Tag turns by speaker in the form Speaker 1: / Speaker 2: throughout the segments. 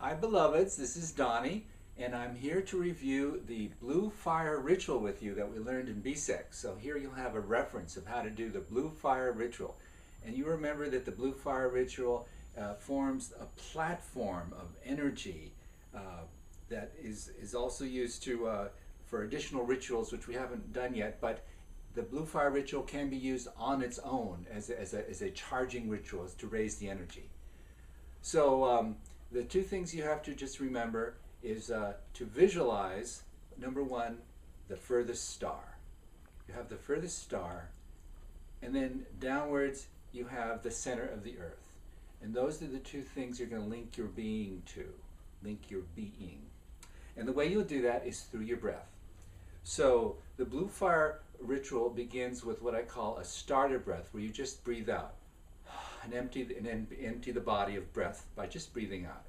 Speaker 1: Hi beloveds, this is Donnie, and I'm here to review the blue fire ritual with you that we learned in BSEC. So here you'll have a reference of how to do the blue fire ritual. And you remember that the blue fire ritual forms a platform of energy that is also used for additional rituals, which we haven't done yet, but the blue fire ritual can be used on its own as a charging ritual, to raise the energy. So the two things you have to just remember is to visualize, number one, the furthest star. You have the furthest star, and then downwards you have the center of the earth. And those are the two things you're going to link your being to, link your being. And the way you'll do that is through your breath. So the blue fire ritual begins with what I call a starter breath, where you just breathe out and empty the body of breath by just breathing out.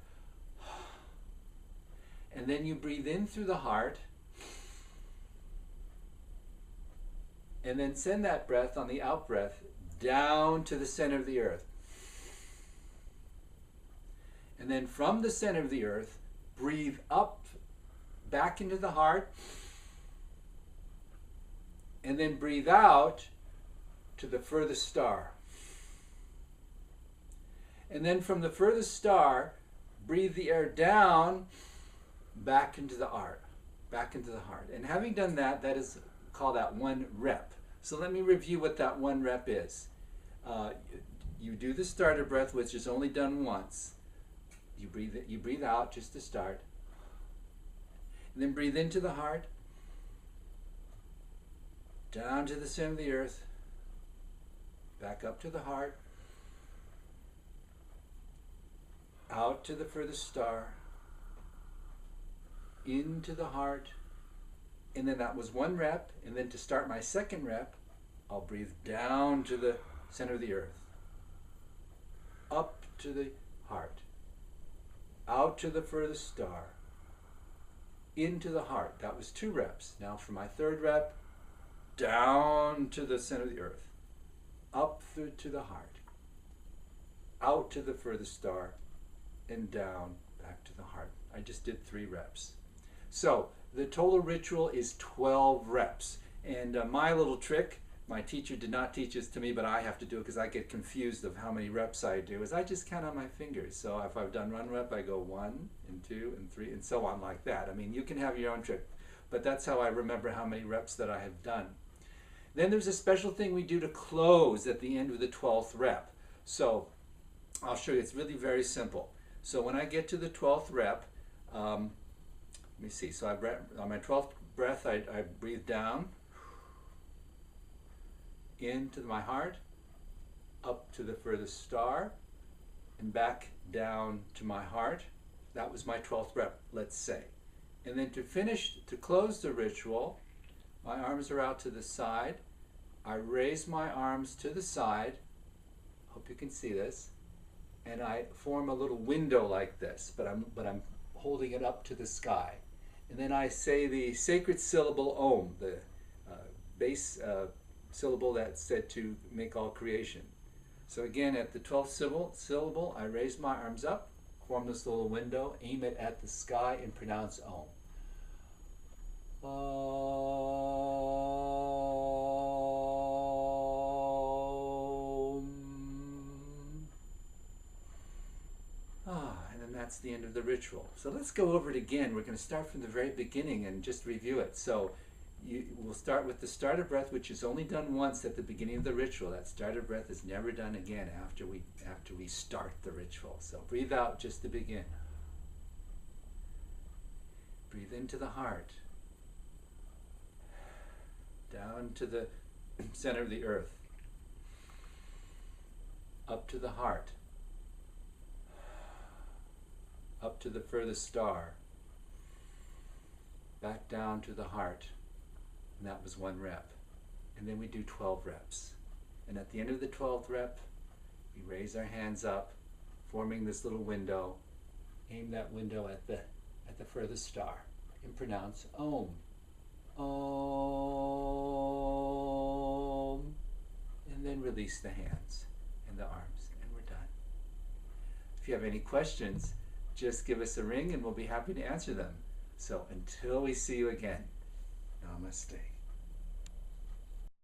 Speaker 1: And then you breathe in through the heart, and then send that breath on the out breath down to the center of the earth. And then from the center of the earth, breathe up back into the heart, and then breathe out to the furthest star. And then from the furthest star, breathe the air down back into the heart, And having done that, that is called that one rep. So let me review what that one rep is. You do the starter breath, which is only done once. You breathe out just to start. And then breathe into the heart, down to the center of the earth, back up to the heart, out to the furthest star, into the heart, and then that was one rep. And then to start my second rep, I'll breathe down to the center of the earth, up to the heart, out to the furthest star, into the heart. That was two reps. Now for my third rep, down to the center of the earth, up through to the heart, out to the furthest star, and down back to the heart. I just did 3 reps. So the total ritual is 12 reps. And my little trick, my teacher did not teach this to me, but I have to do it because I get confused of how many reps I do, is I just count on my fingers. So if I've done 1 rep, I go 1 and 2 and 3 and so on like that. I mean, you can have your own trick, but that's how I remember how many reps that I have done. Then there's a special thing we do to close at the end of the 12th rep. So I'll show you. It's really very simple. So when I get to the 12th rep, let me see. So on my 12th breath, I breathe down into my heart, up to the furthest star, and back down to my heart. That was my 12th rep, let's say. And then to close the ritual, my arms are out to the side. I raise my arms to the side. Hope you can see this. And I form a little window like this, but I'm holding it up to the sky. And then I say the sacred syllable Om, the base syllable that's said to make all creation. So again, at the 12th syllable, I raise my arms up, form this little window, aim it at the sky, and pronounce Om. And then that's the end of the ritual. So let's go over it again. We're going to start from the very beginning and just review it. So we'll start with the starter breath, which is only done once at the beginning of the ritual. That starter breath is never done again after we start the ritual. So breathe out just to begin. Breathe into the heart, down to the center of the earth, up to the heart, up to the furthest star, back down to the heart. And that was 1 rep. And then we do 12 reps. And at the end of the 12th rep, we raise our hands up, forming this little window. Aim that window at the furthest star and pronounce Om. Om. And then release the hands and the arms, and we're done. If you have any questions, just give us a ring and we'll be happy to answer them. So until we see you again, namaste.